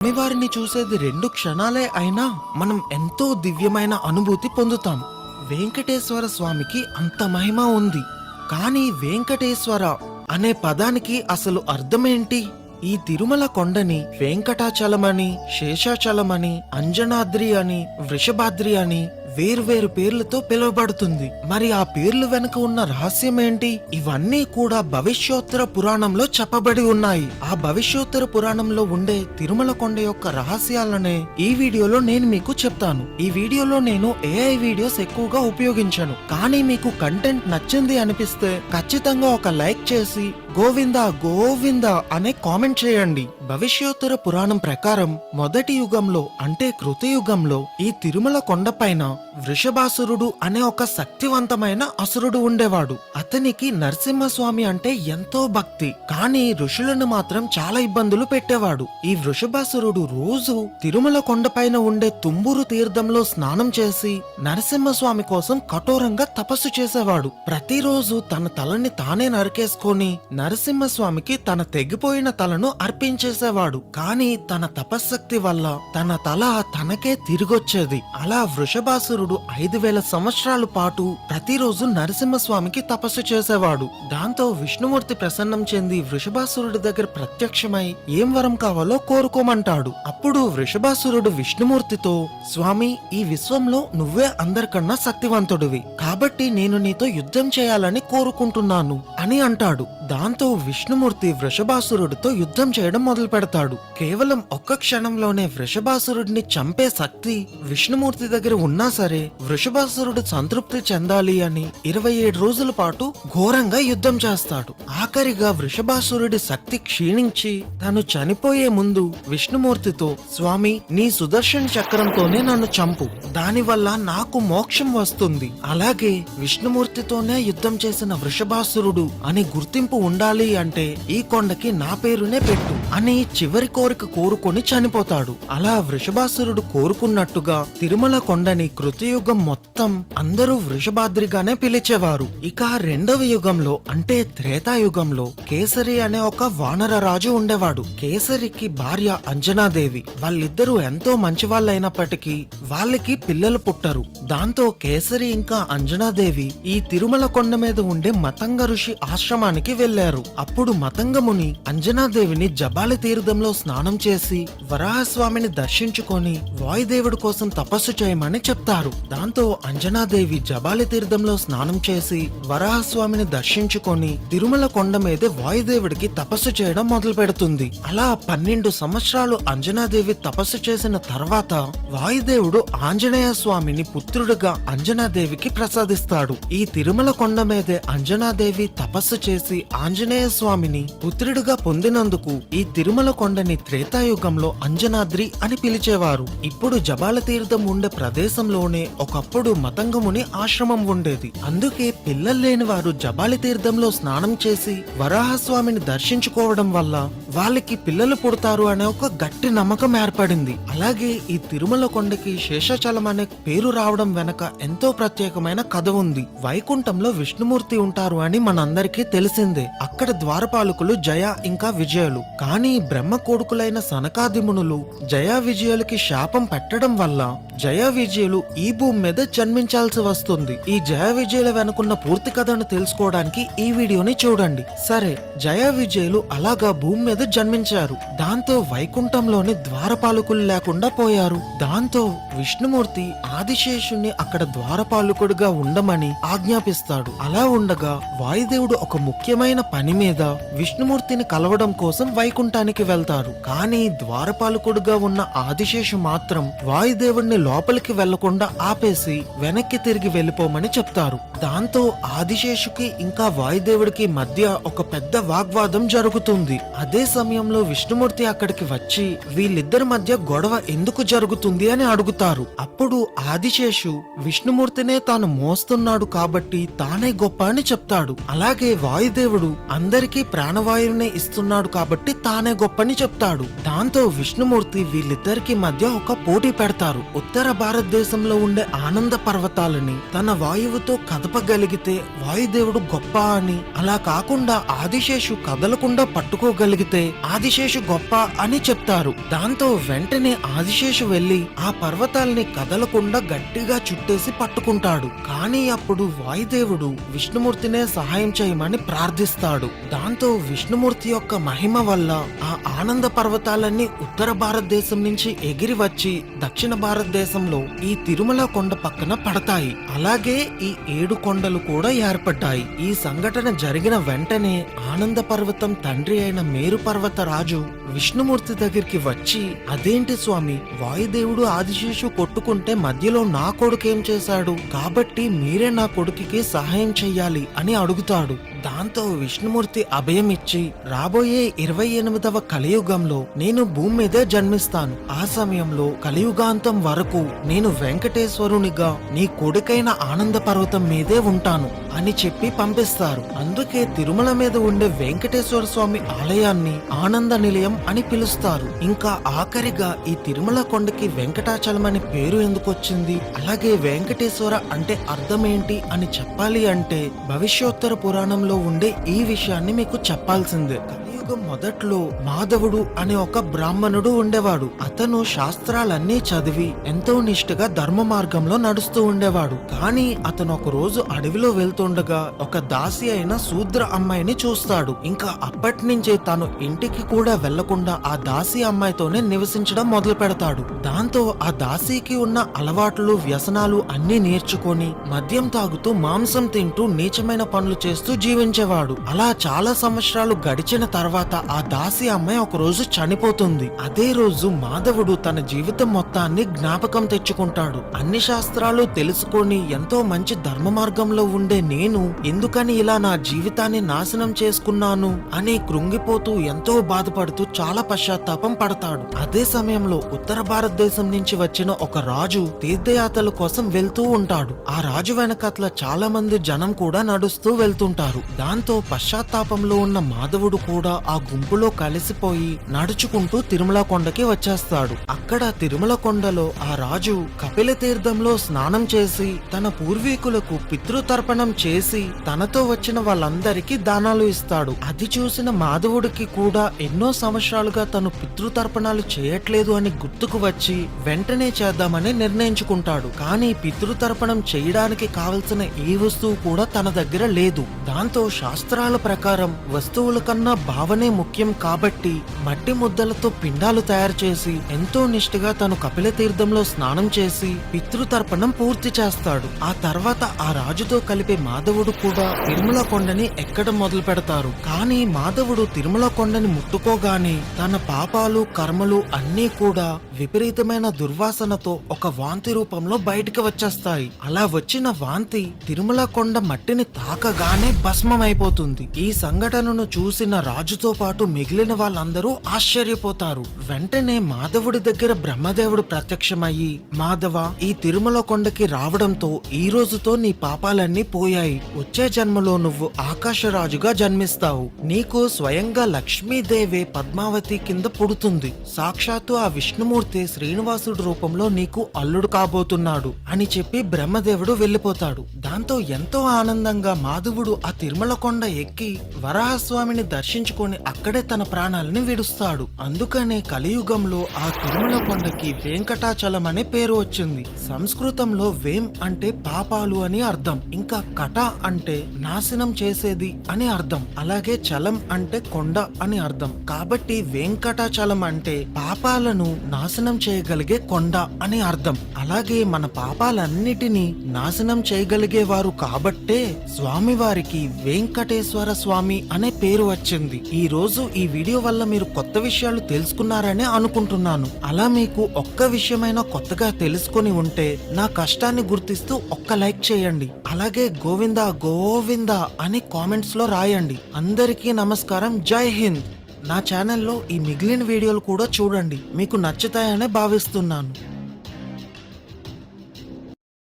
స్వామివారిని చూసేది 2 క్షణాలే అయినా మనం ఎంతో దివ్యమైన అనుభూతి పొందుతాం. వెంకటేశ్వర స్వామికి అంత మహిమ ఉంది. కానీ వెంకటేశ్వర అనే పదానికి అసలు అర్థమేంటి? ఈ తిరుమల కొండని వెంకటాచలమని, శేషాచలమని, అంజనాద్రి అని, వృషభాద్రి అని వేర్వేరు పేర్లతో పిలువబడుతుంది. మరి ఆ పేర్లు వెనుక ఉన్న రహస్యం ఏంటి? ఇవన్నీ కూడా భవిష్యోత్తర పురాణంలో చెప్పబడి ఉన్నాయి. ఆ భవిష్యోత్తర పురాణంలో ఉండే తిరుమల కొండ యొక్క రహస్యాలనే ఈ వీడియోలో నేను మీకు చెప్తాను. ఈ వీడియోలో నేను AI వీడియోస్ ఎక్కువగా ఉపయోగించను. కానీ మీకు కంటెంట్ నచ్చింది అనిపిస్తే ఖచ్చితంగా ఒక లైక్ చేసి గోవిందా గోవిందా అనే కామెంట్ చేయండి. భవిష్యోత్తర పురాణం ప్రకారం మొదటి యుగంలో అంటే కృతయుగంలో ఈ తిరుమల కొండపైన వృషభాసురుడు అనే ఒక శక్తివంతమైన అసురుడు ఉండేవాడు. అతనికి నరసింహస్వామి అంటే ఎంతో భక్తి. కానీ ఋషులను మాత్రం చాలా ఇబ్బందులు పెట్టేవాడు. ఈ వృషభాసురుడు రోజు తిరుమల కొండపైన ఉండే తుంబురు తీర్థంలో స్నానం చేసి నరసింహస్వామి కోసం కఠోరంగా తపస్సు చేసేవాడు. ప్రతిరోజు తన తలని తానే నరికేసుకొని నరసింహస్వామికి తన తెగిపోయిన తలను అర్పించేసేవాడు. కానీ తన తపశ్శక్తి వల్ల తన తల తనకే తిరిగొచ్చేది. అలా వృషభాసురుడు 5000 సంవత్సరాల పాటు ప్రతిరోజు నరసింహస్వామికి తపస్సు చేసేవాడు. దాంతో విష్ణుమూర్తి ప్రసన్నం చెంది వృషభాసురుడి దగ్గర ప్రత్యక్షమై ఏం వరం కావాలో కోరుకోమంటాడు. అప్పుడు వృషభాసురుడు విష్ణుమూర్తితో, స్వామి, ఈ విశ్వంలో నువ్వే అందరికన్నా శక్తివంతుడివి, కాబట్టి నేను నీతో యుద్ధం చేయాలని కోరుకుంటున్నాను అని అంటాడు. దాంతో విష్ణుమూర్తి వృషభాసురుడితో యుద్ధం చేయడం మొదలు పెడతాడు. కేవలం ఒక్క క్షణంలోనే వృషభాసురుడిని చంపే శక్తి విష్ణుమూర్తి దగ్గర ఉన్నా సరే వృషభాసురుడు సంతృప్తి చెందాలి అని 27 రోజుల పాటు ఘోరంగా యుద్ధం చేస్తాడు. ఆఖరిగా వృషభాసురుడి శక్తి క్షీణించి తను చనిపోయే ముందు విష్ణుమూర్తితో, స్వామి, నీ సుదర్శన చక్రంతోనే నన్ను చంపు, దానివల్ల నాకు మోక్షం వస్తుంది. అలాగే విష్ణుమూర్తితోనే యుద్ధం చేసిన వృషభాసురుడు అని గుర్తింపు ఉండాలి అంటే ఈ కొండకి నా పేరునే పెట్టు అని చివరి కోరిక కోరుకొని చనిపోతాడు. అలా వృషభాసురుడు కోరుకున్నట్టుగా తిరుమల కొండని కృతయుగం మొత్తం అందరూ వృషభాద్రిగానే పిలిచేవారు. ఇక రెండవ యుగంలో అంటే త్రేతాయుగంలో కేసరి అనే ఒక వానర రాజు ఉండేవాడు. కేసరికి భార్య అంజనాదేవి. వాళ్ళిద్దరూ ఎంతో మంచి వాళ్ళైనప్పటికీ వాళ్ళకి పిల్లలు పుట్టరు. దాంతో కేసరి ఇంకా అంజనాదేవి ఈ తిరుమల కొండ మీద ఉండే మతంగ ఋషి ఆశ్రమానికి వెళ్లారు. అప్పుడు మతంగముని అంజనాదేవిని జబాలి తీర్థంలో స్నానం చేసి వరాహస్వామిని దర్శించుకొని వాయుదేవుడి కోసం తపస్సు చేయమని చెప్తారు. దాంతో అంజనాదేవి జబాలి తీర్థంలో స్నానం చేసి వరాహస్వామిని దర్శించుకొని తిరుమల కొండ మీద వాయుదేవుడికి తపస్సు చేయడం మొదలు పెడుతుంది. అలా 12 సంవత్సరాలు అంజనాదేవి తపస్సు చేసిన తర్వాత వాయుదేవుడు ఆంజనేయ స్వామిని పుత్రుడుగా అంజనాదేవికి ప్రసాదిస్తాడు. ఈ తిరుమల కొండ మీదే అంజనాదేవి తపస్సు చేసి ఆంజనేయ స్వామిని పుత్రుడిగా పొందినందుకు ఈ తిరుమల కొండని త్రేతాయుగంలో అంజనాద్రి అని పిలిచేవారు. ఇప్పుడు జబాల తీర్థం ఉండే ప్రదేశంలోనే ఒకప్పుడు మతంగముని ఆశ్రమం ఉండేది. అందుకే పిల్లలు లేని వారు జబాలి తీర్థంలో స్నానం చేసి వరాహస్వామిని దర్శించుకోవడం వల్ల వాళ్ళకి పిల్లలు పుడతారు అనే ఒక గట్టి నమ్మకం ఏర్పడింది. అలాగే ఈ తిరుమల కొండకి శేషాచలం అనే పేరు రావడం వెనక ఎంతో ప్రత్యేకమైన కథ ఉంది. వైకుంఠంలో విష్ణుమూర్తి ఉంటారు అని మనందరికీ తెలిసిందే. అక్కడ ద్వారపాలకులు జయ ఇంకా విజయులు. కానీ బ్రహ్మ కొడుకులైన సనకాదిమునులు జయ విజయులకి శాపం పెట్టడం వల్ల జయ విజయులు ఈ భూమి మీద జన్మించాల్సి వస్తుంది. ఈ జయ విజయుల వెనుకున్న పూర్తి కథను తెలుసుకోవడానికి ఈ వీడియోని చూడండి. సరే, జయ విజయులు అలాగా భూమి మీద జన్మించారు. దాంతో వైకుంఠంలోని ద్వారపాలకులు లేకుండా పోయారు. దాంతో విష్ణుమూర్తి ఆదిశేషుణ్ణి అక్కడ ద్వారపాలకుడిగా ఉండమని ఆజ్ఞాపిస్తాడు. అలా ఉండగా వాయుదేవుడు ఒక ముఖ్యమైన పని మీద విష్ణుమూర్తిని కలవడం కోసం వైకుంఠానికి వెళ్తారు. కానీ ద్వారపాలకుడుగా ఉన్న ఆదిశేషు మాత్రం వాయుదేవుడిని లోపలికి వెళ్లకుండా ఆపేసి వెనక్కి తిరిగి వెళ్లిపోమని చెప్తారు. దాంతో ఆదిశేషుకి ఇంకా వాయుదేవుడికి మధ్య ఒక పెద్ద వాగ్వాదం జరుగుతుంది. అదే సమయంలో విష్ణుమూర్తి అక్కడికి వచ్చి వీళ్ళిద్దరి మధ్య గొడవ ఎందుకు జరుగుతుంది అని అడుగుతారు. అప్పుడు ఆదిశేషు విష్ణుమూర్తినే తాను మోస్తున్నాడు కాబట్టి తానే గొప్ప అని చెప్తాడు. అలాగే వాయుదేవుడు దేవుడు అందరికీ ప్రాణవాయువునే ఇస్తున్నాడు కాబట్టి తానే గొప్పని చెప్తాడు. దాంతో విష్ణుమూర్తి వీళ్ళిద్దరికి మధ్య ఒక పోటీ పెడతారు. ఉత్తర భారతదేశంలో ఉండే ఆనంద పర్వతాలని తన వాయువుతో కదపగలిగితే వాయుదేవుడు గొప్ప అని, అలా కాకుండా ఆదిశేషు కదలకుండా పట్టుకోగలిగితే ఆదిశేషు గొప్ప అని చెప్తారు. దాంతో వెంటనే ఆదిశేషు వెళ్లి ఆ పర్వతాల్ని కదలకుండా గట్టిగా చుట్టేసి పట్టుకుంటాడు. కానీ అప్పుడు వాయుదేవుడు విష్ణుమూర్తినే సహాయం చేయమని ప్రార్థిస్తాడు. దాంతో విష్ణుమూర్తి యొక్క మహిమ వల్ల ఆ ఆనంద పర్వతాలన్నీ ఉత్తర భారతదేశం నుంచి ఎగిరి వచ్చి దక్షిణ భారతదేశంలో ఈ తిరుమల కొండ పక్కన పడతాయి. అలాగే ఈ 7 కొండలు కూడా ఏర్పడ్డాయి. ఈ సంఘటన జరిగిన వెంటనే ఆనంద పర్వతం తండ్రి అయిన మేరు పర్వత రాజు విష్ణుమూర్తి దగ్గరికి వచ్చి, అదేంటి స్వామి, వాయుదేవుడు ఆదిశేషు కొట్టుకుంటే మధ్యలో నా కొడుకేం చేశాడు, కాబట్టి మీరే నా కొడుకుకి సహాయం చెయ్యాలి అని అడుగుతాడు. దాంతో విష్ణుమూర్తి అభయం ఇచ్చి, రాబోయే 28వ కలియుగంలో నేను భూమి మీదే జన్మిస్తాను. ఆ సమయంలో కలియుగాంతం వరకు నేను వెంకటేశ్వరునిగా నీ కొడుకైన ఆనంద పర్వతం మీదే ఉంటాను అని చెప్పి పంపిస్తారు. అందుకే తిరుమల మీద ఉండే వెంకటేశ్వర స్వామి ఆలయాన్ని ఆనంద నిలయం అని పిలుస్తారు. ఇంకా ఆఖరిగా ఈ తిరుమల కొండకి వెంకటాచలం అనే పేరు ఎందుకు వచ్చింది, అలాగే వెంకటేశ్వర అంటే అర్థం ఏంటి అని చెప్పాలి అంటే భవిష్యోత్తర పురాణంలో ఉండే ఈ విషయాన్ని మీకు చెప్పాల్సిందే. కలియుగం మొదట్లో మాధవుడు అనే ఒక బ్రాహ్మణుడు ఉండేవాడు. అతను శాస్త్రాలన్నీ చదివి ఎంతో నిష్ఠగా ధర్మ మార్గంలో నడుస్తూ ఉండేవాడు. కానీ అతను ఒక రోజు అడవిలో వెళ్తుండగా ఒక దాసి అయిన శూద్ర అమ్మాయిని చూస్తాడు. ఇంకా అప్పటి నుంచే తాను ఇంటికి కూడా వెళ్లకుండా ఆ దాసి అమ్మాయితోనే నివసించడం మొదలు పెడతాడు. దాంతో ఆ దాసికి ఉన్న అలవాట్లు, వ్యసనాలు అన్ని నేర్చుకొని మద్యం తాగుతూ మాంసం తింటూ నీచమైన పనులు చేస్తూ జీవించేవాడు. అలా చాలా సంవత్సరాలు గడిచిన తర్వాత ఆ దాసి అమ్మాయి ఒక రోజు చనిపోతుంది. అదే రోజు మాధవుడు తన జీవితం మొత్తాన్ని జ్ఞాపకం తెచ్చుకుంటాడు. అన్ని శాస్త్రాలు తెలుసుకొని ఎంతో మంచి ధర్మ మార్గంలో ఉండే నేను ఎందుకని ఇలా నా జీవితాన్ని నాశనం చేసుకున్నాను అని కృంగిపోతూ ఎంతో బాధపడుతూ చాలా పశ్చాత్తాపం పడతాడు. అదే సమయంలో ఉత్తర భారతదేశం నుంచి వచ్చిన ఒక రాజు తీర్థయాత్రల కోసం వెళ్తూ ఉంటాడు. ఆ రాజు వెనకట్ల చాలా మంది జనం కూడా నడుస్తూ వెళ్తుంటారు. దాంతో పశ్చాత్తాపంలో ఉన్న మాధవుడు కూడా ఆ గుంపులో కలిసిపోయి నడుచుకుంటూ తిరుమల కొండకి వచ్చేస్తాడు. అక్కడ తిరుమల కొండలో ఆ రాజు కపిల తీర్థంలో స్నానం చేసి తన పూర్వీకులకు పితృతర్పణం చేసి తనతో వచ్చిన వాళ్ళందరికీ దానాలు ఇస్తాడు. అది చూసిన మాధవుడికి కూడా ఎన్నో సంవత్సరాలుగా తను పితృతర్పణాలు చేయట్లేదు అని గుర్తుకు వచ్చి వెంటనే చేద్దామని నిర్ణయించుకుంటాడు. కానీ పితృతర్పణం చేయడానికి కావలసిన ఏ వస్తువు కూడా తన దగ్గర లేదు. దాంతో శాస్త్రాల ప్రకారం వస్తువుల కన్నా భావనే ముఖ్యం కాబట్టి మట్టి ముద్దలతో పిండాలు తయారు చేసి ఎంతో నిష్ఠగా తను కపిల తీర్థంలో స్నానం చేసి పితృతర్పణం పూర్తి చేస్తాడు. ఆ తర్వాత ఆ రాజుతో కలిపి మాధవుడు కూడా తిరుమల కొండని ఎక్కడం మొదలు పెడతారు. కానీ మాధవుడు తిరుమల కొండని ముట్టుకోగానే తన పాపాలు, కర్మలు అన్నీ కూడా విపరీతమైన దుర్వాసనతో ఒక వాంతి రూపంలో బయటికి వచ్చేస్తాయి. అలా వచ్చిన వాంతి తిరుమల కొండ మట్టిని తాకగానే భస్మమైపోతుంది. ఈ సంఘటనను చూసిన రాజుతో పాటు మిగిలిన వాళ్ళందరూ ఆశ్చర్యపోతారు. వెంటనే మాధవుడి దగ్గర బ్రహ్మదేవుడు ప్రత్యక్షమయ్యి, మాధవ, ఈ తిరుమల కొండకి రావడంతో ఈ రోజుతో నీ పాపాలన్నీ పోయాయి. వచ్చే జన్మలో నువ్వు ఆకాశరాజుగా జన్మిస్తావు. నీకు స్వయంగా లక్ష్మీదేవే పద్మావతి కింద పుడుతుంది. సాక్షాత్తు ఆ విష్ణుమూర్తి శ్రీనివాసుడి రూపంలో నీకు అల్లుడు కాబోతున్నాడు అని చెప్పి బ్రహ్మదేవుడు వెళ్లిపోతాడు. దాంతో ఎంతో ఆనందంగా మాధవుడు ఆ తిరుమల కొండ ఎక్కి వరాహస్వామిని దర్శించుకొని అక్కడే తన ప్రాణాలని విడుస్తాడు. అందుకనే కలియుగంలో ఆ తిరుమల కొండకి వెంకటాచలం అనే పేరు వచ్చింది. సంస్కృతంలో వేం అంటే పాపాలు అని అర్థం, ఇంకా కట అంటే నాశనం చేసేది అని అర్థం, అలాగే చలం అంటే కొండ అని అర్థం. కాబట్టి వెంకటాచలం అంటే పాపాలను నాశనం చేయగలిగే కొండ అని అర్థం. అలాగే మన పాపాలన్నిటినీ నాశనం చేయగలిగేవారు కాబట్టే స్వామివారికి వెంకటేశ్వర స్వామి అనే పేరు వచ్చింది. ఈ రోజు ఈ వీడియో వల్ల మీరు కొత్త విషయాలు తెలుసుకున్నారని అనుకుంటున్నాను. అలా మీకు ఒక్క విషయమైనా కొత్తగా తెలుసుకొని ఉంటే నా కష్టాన్ని గుర్తిస్తూ ఒక్క లైక్ చేయండి. అలాగే గోవిందా గోవిందా అని కామెంట్స్ లో రాయండి. అందరికీ నమస్కారం, జై హింద్. నా ఛానల్లో ఈ మిగిలిన వీడియోలు కూడా చూడండి, మీకు నచ్చుతాయనే భావిస్తున్నాను.